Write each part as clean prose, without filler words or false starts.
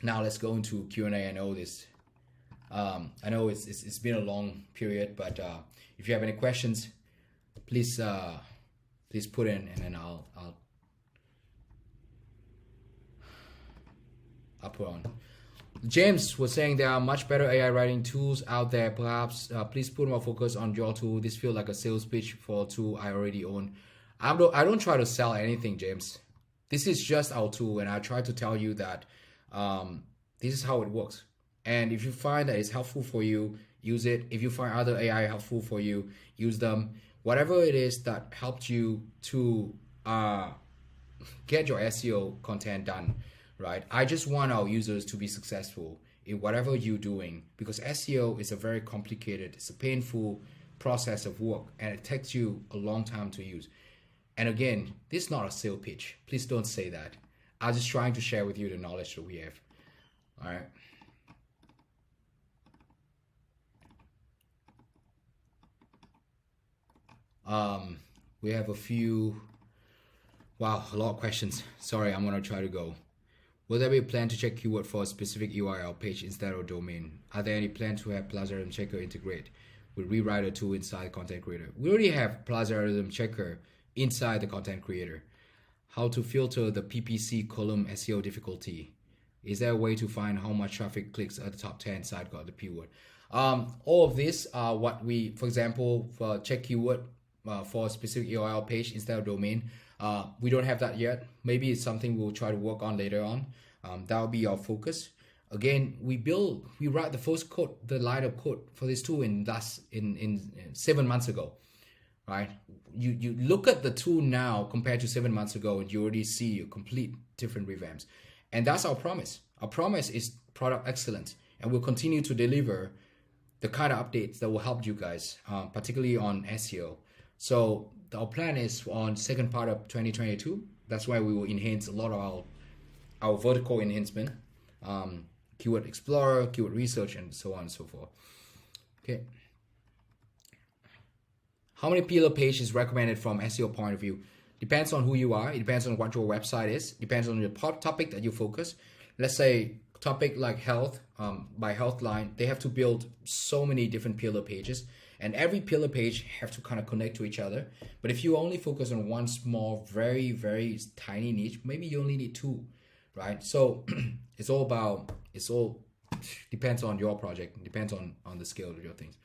Now let's go into Q&A. I know this. I know it's been a long period, but if you have any questions, please please put in, and then I'll put on. James was saying there are much better AI writing tools out there. Perhaps please put more focus on your tool. This feels like a sales pitch for a tool I already own. I don't try to sell anything, James. This is just our tool, and I try to tell you that this is how it works. And if you find that it's helpful for you, use it. If you find other AI helpful for you, use them. Whatever it is that helped you to get your SEO content done, right? I just want our users to be successful in whatever you're doing, because SEO is a very complicated, it's a painful process of work, and it takes you a long time to use. And again, this is not a sales pitch. Please don't say that. I'm just trying to share with you the knowledge that we have. All right. We have a few, wow, a lot of questions. Sorry, I'm gonna try to go. Will there be a plan to check keyword for a specific URL page instead of domain? Are there any plans to have Plagiarism Checker integrate with Rewriter tool inside Content Creator? We already have Plagiarism Checker inside the Content Creator. How to filter the PPC column SEO difficulty? Is there a way to find how much traffic clicks at the top 10 site got the keyword? All of this are what we, for example, for check keyword for a specific URL page instead of domain. We don't have that yet. Maybe it's something we'll try to work on later on. That will be our focus. Again, we write the first code, the line of code for this tool in 7 months ago, right? You look at the tool now compared to 7 months ago, and you already see a complete different revamps. And that's our promise. Our promise is product excellence, and we'll continue to deliver the kind of updates that will help you guys, particularly on SEO. So our plan is on second part of 2022. That's why we will enhance a lot of our vertical enhancement, keyword explorer, keyword research, and so on and so forth. Okay. How many pillar page is recommended from SEO point of view? Depends on who you are. It depends on what your website is. Depends on the topic that you focus. Let's say topic like health, by health line, they have to build so many different pillar pages, and every pillar page have to kind of connect to each other. But if you only focus on one small, very, very tiny niche, maybe you only need two, right? So it's all depends on your project, depends on the scale of your things.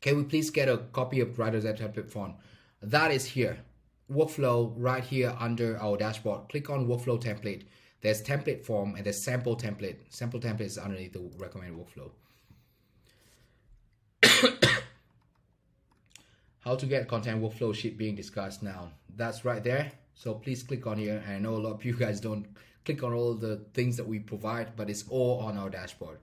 Can we please get a copy of Writer's template form? That is here. Workflow right here under our dashboard. Click on workflow template. There's template form and there's sample template. Sample template is underneath the recommended workflow. How to get content workflow sheet being discussed now. That's right there. So please click on here. And I know a lot of you guys don't click on all the things that we provide, but it's all on our dashboard.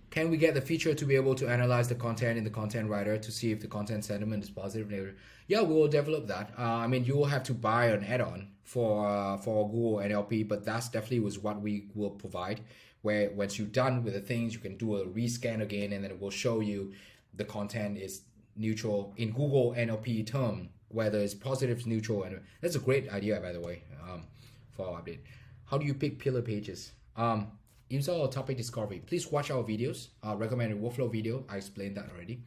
Can we get the feature to be able to analyze the content in the content writer to see if the content sentiment is positive or negative? Yeah, we will develop that. I mean, you will have to buy an add-on for Google NLP, but that's definitely was what we will provide, where once you're done with the things, you can do a rescan again, and then it will show you the content is neutral in Google NLP term, whether it's positive, neutral, and that's a great idea, by the way, for our update. How do you pick pillar pages? Use our topic discovery. Please watch our videos. Recommended workflow video. I explained that already.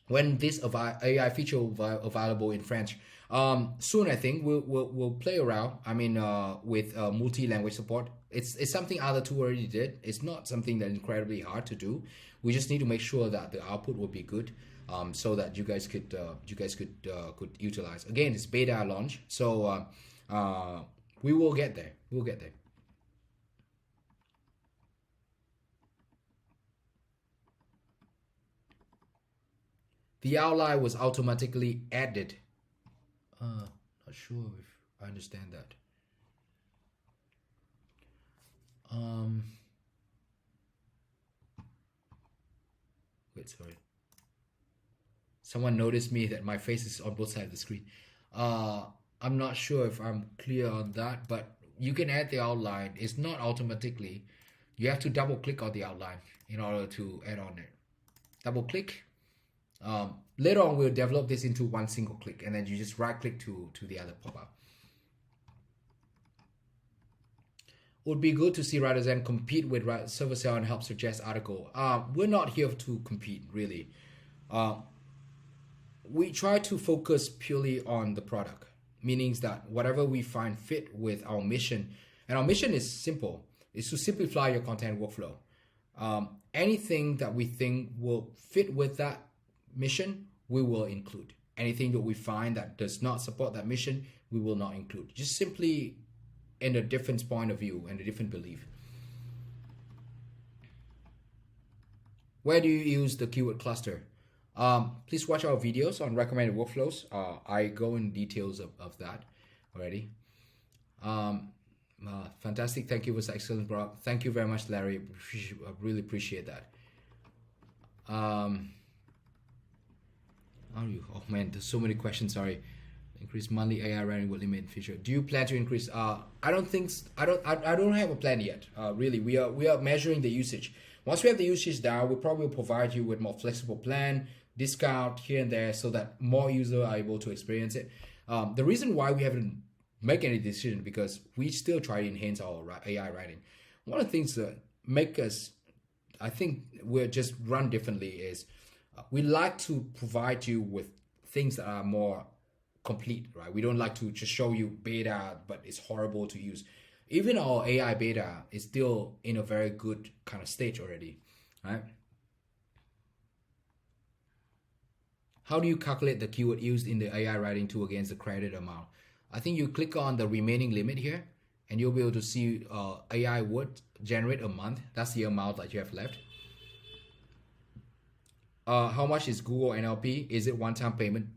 When this AI feature will be available in French, soon I think we'll play around. I mean, with multi-language support. It's something other two already did. It's not something that's incredibly hard to do. We just need to make sure that the output will be good, so that you guys could utilize. Again, it's beta launch, so we will get there. We'll get there. The outline was automatically added. Not sure if I understand that. Wait, sorry. Someone noticed me that my face is on both sides of the screen. I'm not sure if I'm clear on that, but you can add the outline. It's not automatically. You have to double click on the outline in order to add on it. double click. Later on, we'll develop this into one single click, and then you just right click to the other pop-up. Would be good to see writers and compete with server sale and help suggest article. We're not here to compete, really. We try to focus purely on the product, meaning that whatever we find fit with our mission, and our mission is simple, is to simplify your content workflow. Anything that we think will fit with that mission, we will include. Anything that we find that does not support that mission, we will not include. Just simply in a different point of view and a different belief. Where do you use the keyword cluster? Please watch our videos on recommended workflows. I go in details of that already. Fantastic. Thank you. It was excellent, bro. Thank you very much, Larry. I really appreciate that. Oh man, there's so many questions. Sorry. Increase monthly AI writing with limit feature. Do you plan to increase? I don't think. I don't have a plan yet. Really, we are measuring the usage. Once we have the usage down, we'll probably provide you with more flexible plan, discount here and there, so that more users are able to experience it. The reason why we haven't make any decision because we still try to enhance our AI writing. One of the things that make us, I think we're just run differently is we like to provide you with things that are more complete, right? We don't like to just show you beta, but it's horrible to use. Even our AI beta is still in a very good kind of stage already, right? How do you calculate the keyword used in the AI writing tool against the credit amount? I think you click on the remaining limit here and you'll be able to see AI would generate a month. That's the amount that you have left. How much is Google NLP? Is it one-time payment?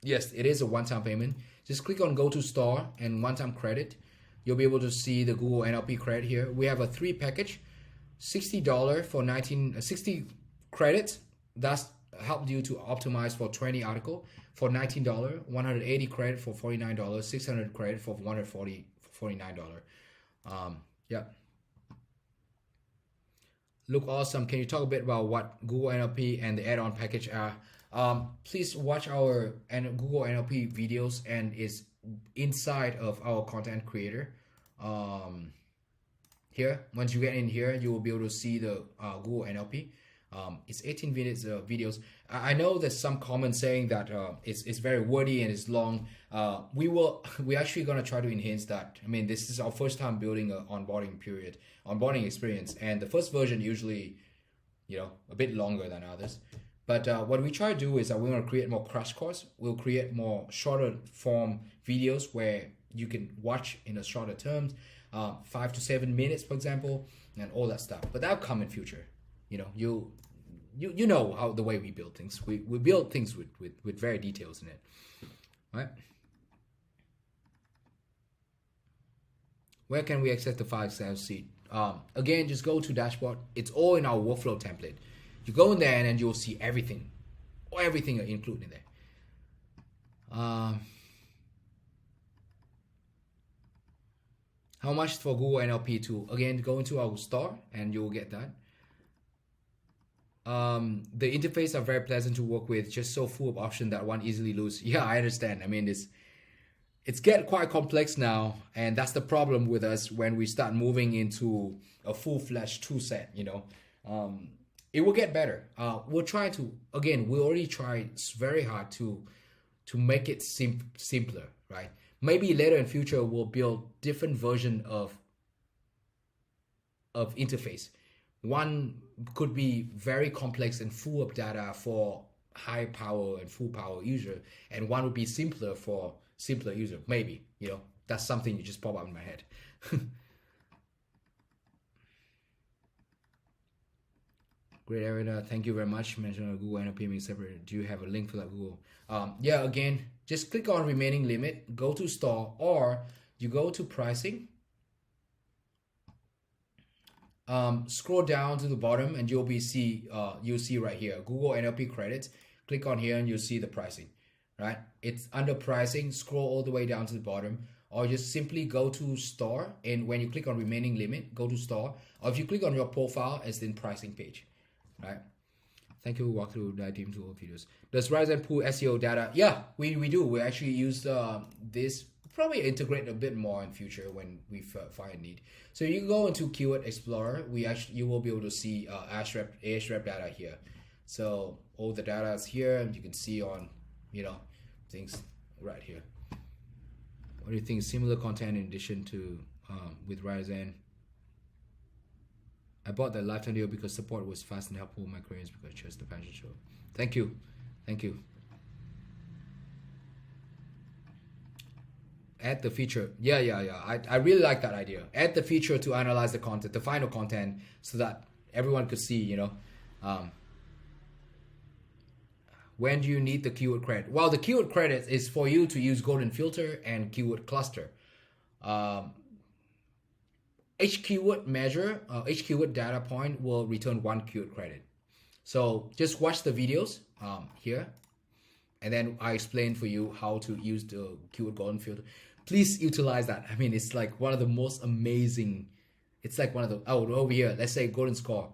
Yes, it is a one-time payment. Just click on go to store and one-time credit. You'll be able to see the Google NLP credit here. We have a 3 package, $60 for 60 credits. That's helped you to optimize for 20 article for $19, 180 credit for $49, 600 credit for $49. Yeah. Look awesome. Can you talk a bit about what Google NLP and the add-on package are? Please watch our Google NLP videos and it's inside of our content creator. Here, once you get in here, you will be able to see the Google NLP. It's 18 minutes videos. I know there's some comments saying that it's very wordy and it's long. We're actually gonna try to enhance that. I mean, this is our first time building an onboarding experience, and the first version usually, a bit longer than others. But what we try to do is that we're gonna create more crash course. We'll create more shorter form videos where you can watch in a shorter terms, 5 to 7 minutes, for example, and all that stuff. But that'll come in future. You know how the way we build things. We build things with very details in it, right? Where can we access the file Excel sheet? Again, just go to dashboard. It's all in our workflow template. You go in there and then you'll see everything, everything included in there. How much for Google NLP tool? Again, go into our store and you'll get that. The interface are very pleasant to work with, just so full of options that one easily lose. Yeah, I understand. I mean, it's get quite complex now, and that's the problem with us when we start moving into a full-fledged tool set. It will get better. We'll try to, again, we already tried very hard to make it simpler, right? Maybe later in future we'll build different version of interface. One could be very complex and full of data for high power and full power user, and one would be simpler for simpler user. Maybe, that's something you just pop up in my head. Great, Arena. Thank you very much. Mention Google NLP being separate. Do you have a link for that Google? Yeah, again, just click on remaining limit, go to store, or you go to pricing. Scroll down to the bottom and you'll see right here Google NLP credits. Click on here and you'll see the pricing, right? It's under pricing. Scroll all the way down to the bottom, or just simply go to store, and when you click on remaining limit, go to store, or if you click on your profile, it's in pricing page, right? Thank you. Walk through that team tool videos. Does Ryzen pull SEO data? Yeah, we do. We actually use this. Probably integrate a bit more in future when we find a need. So you go into Keyword Explorer. You will be able to see Ahrefs data here. So all the data is here, and you can see on things right here. What do you think? Similar content in addition to with Ryzen. I bought the lifetime deal because support was fast and helpful. My careers because just the passion show. Thank you. Add the feature. Yeah. I really like that idea. Add the feature to analyze the content, the final content, so that everyone could see, when do you need the keyword credit? Well, the keyword credit is for you to use golden filter and keyword cluster. Each keyword measure, each keyword data point will return 1 keyword credit. So just watch the videos here, and then I explain for you how to use the keyword golden filter. Please utilize that. I mean, it's like one of the most amazing. It's like one of the, over here, let's say golden score.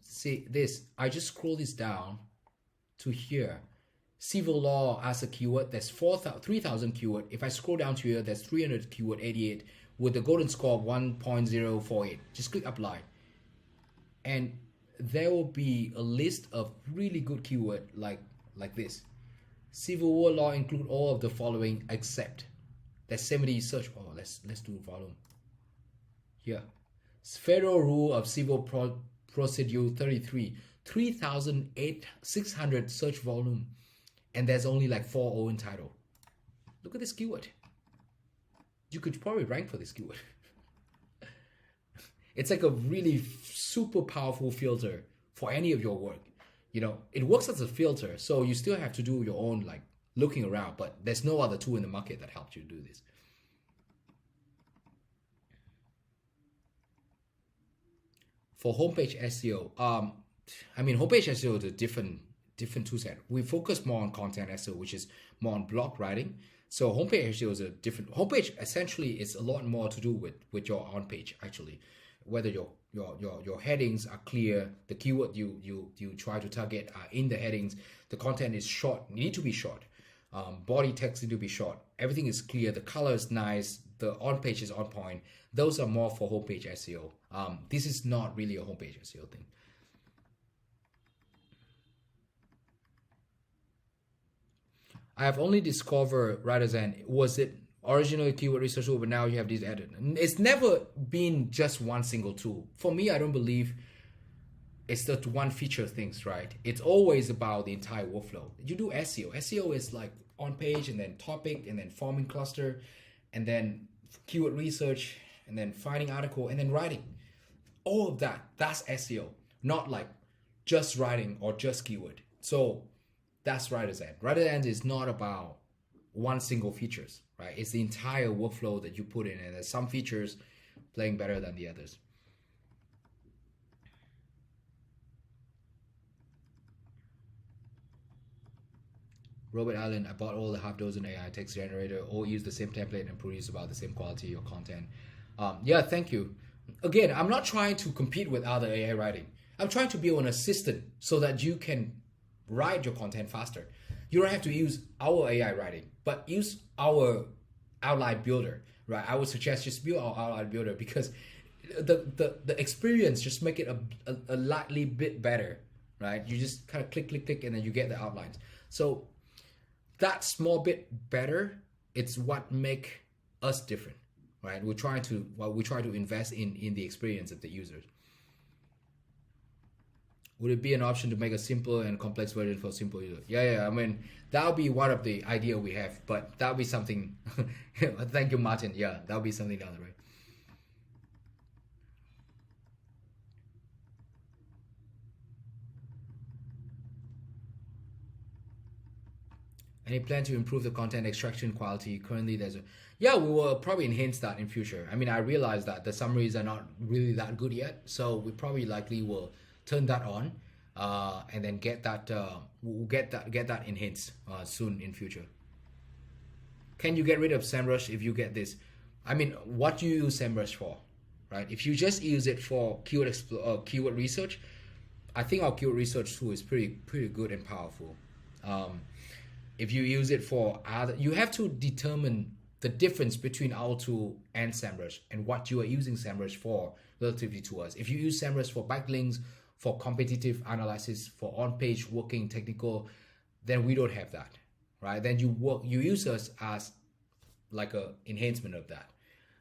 See this, I just scroll this down to here. Civil law as a keyword, there's 3,000 keyword. If I scroll down to here, there's 300 keyword, 88 with the golden score of 1.048. Just click apply. And there will be a list of really good keyword like this. Civil war law include all of the following except. There's 70 search. Oh, let's do volume. Here. Federal Rule of Civil Procedure 33. 3,600 search volume. And there's only like 4 in title. Look at this keyword. You could probably rank for this keyword. It's like a really super powerful filter for any of your work. It works as a filter, so you still have to do your own like looking around, but there's no other tool in the market that helps you do this. For homepage SEO, homepage SEO is a different tool set. We focus more on content SEO, which is more on blog writing. So homepage SEO is a different. Homepage essentially is a lot more to do with your on page actually, whether your headings are clear, the keyword you try to target are in the headings, the content is short, need to be short, body text need to be short, everything is clear, the color is nice, the on page is on point. Those are more for homepage SEO. This is not really a homepage SEO thing. I have only discovered rather than was it original keyword research tool, but now you have these added. It's never been just one single tool. For me, I don't believe it's the one feature things, right? It's always about the entire workflow. You do SEO. SEO is like on page and then topic and then forming cluster and then keyword research and then finding article and then writing. All of that, that's SEO, not like just writing or just keyword. So that's Writer's End. Writer's End is not about one single features, right? It's the entire workflow that you put in, and there's some features playing better than the others. Robert Allen, I bought all the half dozen AI text generator, all use the same template and produce about the same quality of content. Yeah, thank you. Again, I'm not trying to compete with other AI writing. I'm trying to be an assistant so that you can write your content faster. You don't have to use our AI writing, but use our outline builder, right? I would suggest just build our outline builder because the experience just make it a lightly bit better, right? You just kind of click, and then you get the outlines. So that small bit better, it's what make us different, right? We try to invest in the experience of the users. Would it be an option to make a simple and complex version for simple users? Yeah. I mean, that would be one of the idea we have, but that would be something. Thank you, Martin. Yeah, that would be something down the road. Any plan to improve the content extraction quality? Currently, we will probably enhance that in future. I mean, I realize that the summaries are not really that good yet, so we probably likely will turn that on, and then get that enhanced soon in future. Can you get rid of SEMrush if you get this? I mean, what do you use SEMrush for, right? If you just use it for keyword research, I think our keyword research tool is pretty good and powerful. If you use it for other, you have to determine the difference between our tool and SEMrush and what you are using SEMrush for relatively to us. If you use SEMrush for backlinks, for competitive analysis, for on-page working technical, then we don't have that, right? Then you use us as like a enhancement of that,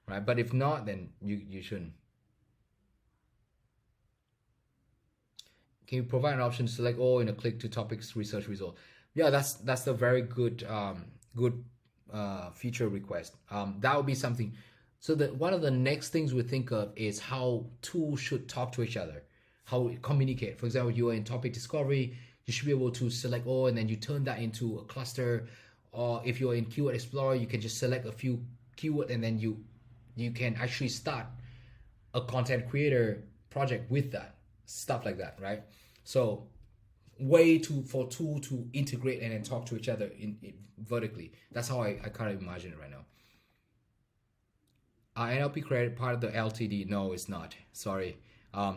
right? But if not, then you shouldn't. Can you provide an option to select all in a click to topics research result? Yeah, that's a very good feature request. That would be something. So that one of the next things we think of is how tools should talk to each other, how we communicate. For example, you are in topic discovery, you should be able to select all and then you turn that into a cluster. Or if you're in Keyword Explorer, you can just select a few keyword and then you can actually start a content creator project with that, stuff like that, right? So for tool to integrate and then talk to each other in vertically. That's how I kind of imagine it right now. NLP credit part of the LTD? No, it's not. Sorry.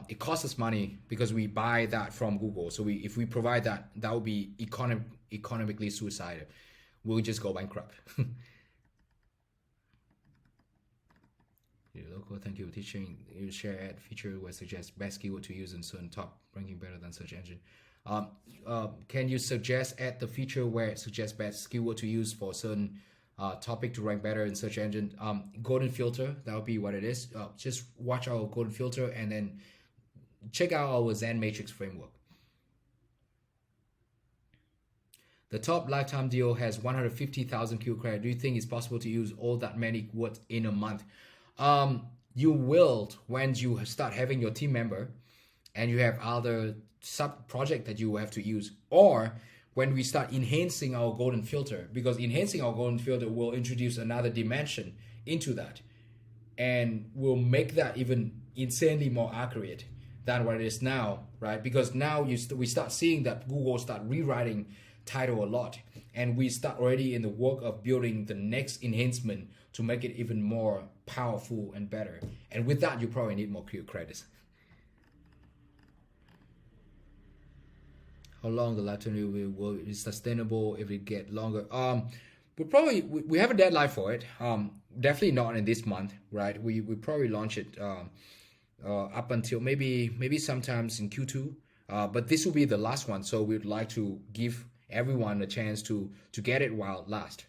It costs us money because we buy that from Google. So if we provide that, that would be economically suicidal. We'll just go bankrupt. Local, thank you for teaching. You share ad feature where suggest best keyword to use in certain top ranking better than search engine. Can you suggest add the feature where it suggests best keyword to use for certain topic to rank better in search engine? Golden filter, that would be what it is. Just watch our golden filter and then check out our Zen matrix framework. The top lifetime deal has 150,000 keyword credit. Do you think it's possible to use all that many words in a month? You will when you start having your team member and you have other sub project that you have to use, or when we start enhancing our golden filter, because enhancing our golden filter will introduce another dimension into that and will make that even insanely more accurate than what it is now, right? Because now we start seeing that Google start rewriting title a lot, and we start already in the work of building the next enhancement to make it even more powerful and better. And with that, you probably need more keyword credits. How long the lifetime will be sustainable if it get longer? We have a deadline for it. Definitely not in this month, right? We probably launch it up until maybe sometimes in Q2. But this will be the last one, so we'd like to give everyone a chance to get it while it lasts.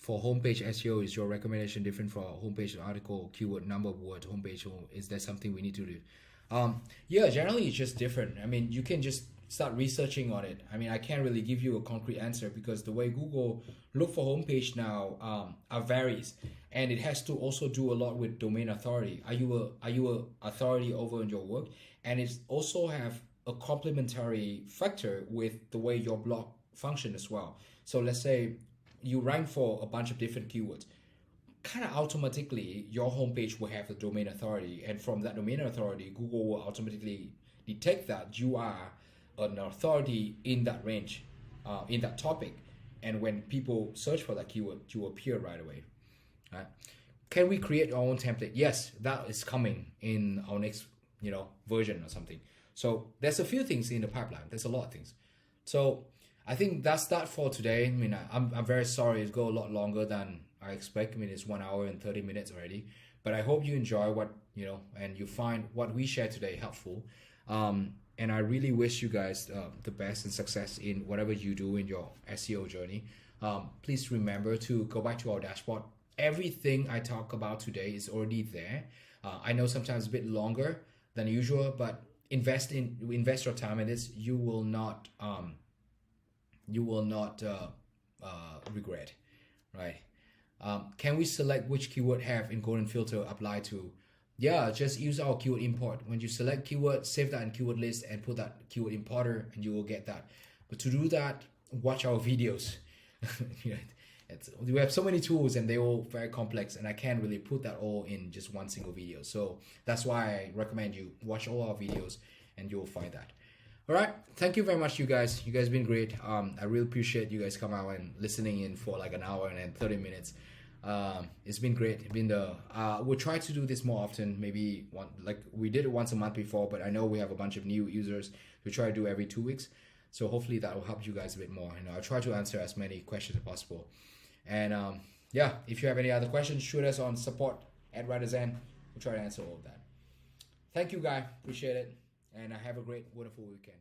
For homepage SEO, is your recommendation different for homepage article, keyword, number of words, homepage? Or is there something we need to do? Yeah, generally it's just different. I mean, you can just start researching on it. I mean, I can't really give you a concrete answer because the way Google look for homepage now varies, and it has to also do a lot with domain authority. Are you a authority over your work? And it also have a complementary factor with the way your blog function as well. So let's say you rank for a bunch of different keywords, kind of automatically your homepage will have the domain authority, and from that domain authority, Google will automatically detect that you are an authority in that range, in that topic, and when people search for that keyword, you appear right away. Right? Can we create our own template? Yes, that is coming in our next version or something. So there's a few things in the pipeline. There's a lot of things. So I think that's that for today. I mean, I'm very sorry it's go a lot longer than I expect. I mean, it's 1 hour and 30 minutes already. But I hope you enjoy what, and you find what we share today helpful. And I really wish you guys the best and success in whatever you do in your SEO journey. Please remember to go back to our dashboard. Everything I talk about today is already there. I know sometimes a bit longer than usual, but invest your time in this. You will not regret, right? Can we select which keyword have in golden filter apply to? Yeah, just use our keyword import. When you select keyword, save that in keyword list and put that keyword importer, and you will get that. But to do that, watch our videos. We have so many tools and they're all very complex, and I can't really put that all in just one single video. So that's why I recommend you watch all our videos and you'll find that. All right, thank you very much, you guys. You guys been great. I really appreciate you guys coming out and listening in for like an hour and 30 minutes. It's been great. It's been we'll try to do this more often. Maybe we did it once a month before, but I know we have a bunch of new users. We try to do every 2 weeks. So hopefully that will help you guys a bit more. I'll try to answer as many questions as possible. And if you have any other questions, shoot us on support@WriterZen. We'll try to answer all of that. Thank you, guys. Appreciate it. And have a great, wonderful weekend.